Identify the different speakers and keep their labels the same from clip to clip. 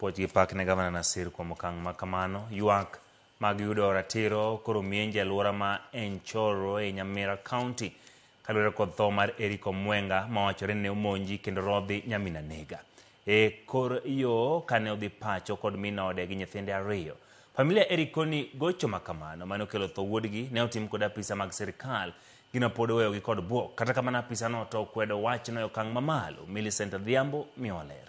Speaker 1: Puoch pak ne Gavana Nasir kuom okang' ma kamano. Ywak mag yudo ratiro koro mienje alwora ma Enchoro e Nyamira County kaluwore kod tho mar Eric Omwenga mawachore ne omonji kendo rodhi nyamina nega. E kor yo kane odhi pacho kod min ode gi nyithinde ariyo. Familia Eric koni gocho makamano mane okelo tho wuodgi ne otim kod apisa mag sirikal gino pod oweyogi kod buok. Kata kamano apisa no to okwedo wachno e okang' mamalo. Millicent Adhiambo miyowa ler.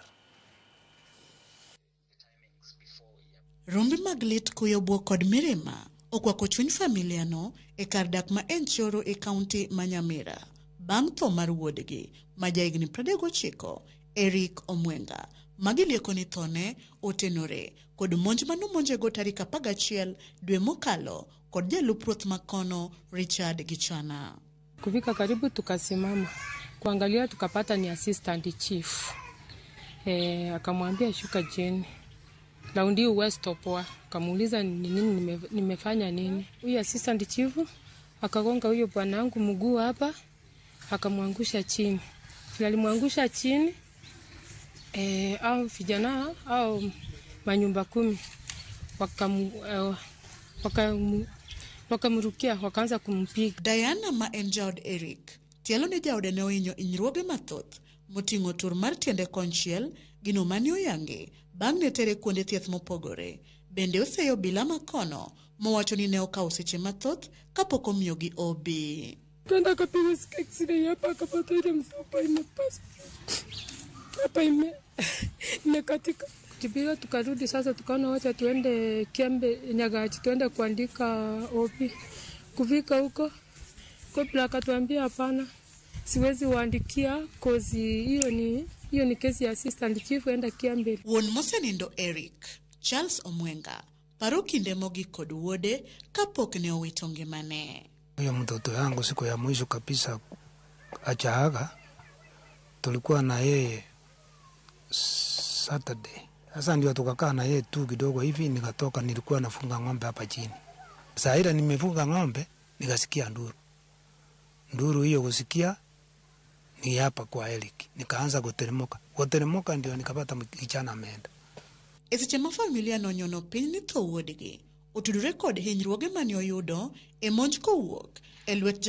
Speaker 2: Rombe mag lit kuyo buok kod mirima okwako chuny familia no e kar dak ma Enchoro e kaunti ma Nyamira bang' tho mar wuodgi ma jahigni 39 Eric Omwenga magilieko ni thone otenore kod monj manomonjego tarik 11 dwe mokalo kod jalup ruoth makono Richard Gichana.
Speaker 3: Kufika karibu tukasimama kuangalia, tukapata ni assistant chief. Akamwambia shuka chini, laundi uwestopoa. Kamuuliza ni nini nimefanya nini. Huyu assistant chief akagonga huyo bwanangu mguu hapa, akamwangusha chini. Alimwangusha chini, au vijana au manyumba 10 wakamrukia wakaanza kumpiga.
Speaker 2: Diana ma en jaod Eric tielo ni jaode ne ohinyo inyruoge mathoth moting'o tur mar tiende konchiel gino mane oyange bang' ne tere kuonde thieth mopogore. Bende oseyo bila makono mowacho ni ne okawo seche mathoth kapok omiyogi OB.
Speaker 3: Kanda kapiga x-ray hapa akapata ile mfupa imepasa. Hapa imekatika. Kibiga tukarudi sasa, tukaona wacha tuende Kiembe Nyagachi tuende kuandika OP. Kufika huko kopla akatuambia hapana, siwezi waandikia kozi hiyo ni kesi ya assistant chief, enda Kiembe.
Speaker 2: Won mosenindo Eric Charles Omwenga paro kinde mogik kod wuode kapok ne owito ngimane.
Speaker 4: Huyo mtoto yangu siku ya mwisho kabisa achaaga, tulikuwa na yeye Saturday. Sasa ndio tukakaa na yeye tu kidogo hivi, nikatoka, nilikuwa nafunga ng'ombe hapa chini. Saa ile nimefunga ng'ombe nikasikia nduru hiyo kusikia ni hapa kwa Eric. Nikaanza kuteremuka ndio nikapata Gichana ameenda.
Speaker 2: Eseche ma familia no nyono piny ni tho wuodgi otudore kod hinyruoge mane oyudo e monj kowuok e lwet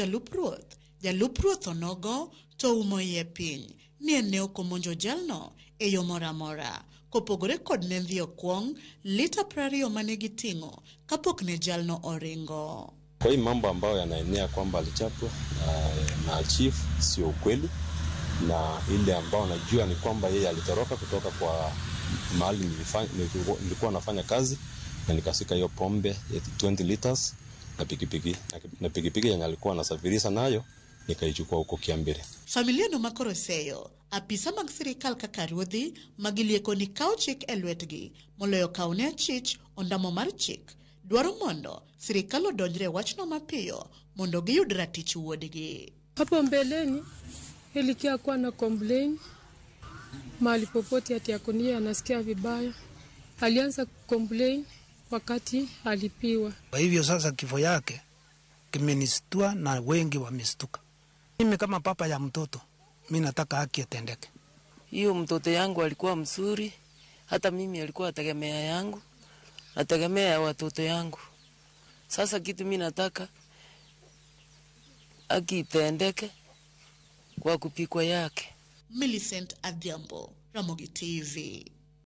Speaker 2: jalup ruoth onogo to umo iye piny ni en ok omonjo jalno e yo moro amora kopogore kod ne dhi okwong lita 20 mane giting'o kapok ne jalno oringo.
Speaker 5: Kwa hii mambo ambayo yanaenea kwamba alichapwa na chief sio ukweli, na ile ambao najua ni kwamba yeye alitoroka kutoka kwa mahali nilikuwa nafanya kazi na nikasika hiyo pombe ya 20 liters na pikipiki yenye alikuwa anasafirisha nayo nikaichukua huko Kiambere.
Speaker 2: Familia no makoroseyo apisa mag sirikal kaka ruodhi magilieko ni kawo chik e lwetgi moloyo kaune achich ondamo mar chik dwaro mondo sirikal odonjre wachno mapiyo mondo giyud ratich wuodgi.
Speaker 3: Hapo mbeleni Elikia kwa na complain mahali popote ati akonia anasikia vibaya. Alianza complain wakati alipiwa.
Speaker 4: Kwa hivyo sasa kifo yake kimenistua na wengi wamestuka. Mimi kama papa ya mtoto, mimi nataka haki itendeke.
Speaker 6: Hiyo mtoto yangu alikuwa mzuri, hata mimi alikuwa tegemea yangu, nategemea watoto yangu. Sasa kitu mimi nataka haki itendeke kwa kupikwa yake.
Speaker 2: Millicent Adhiambo, Ramogi TV.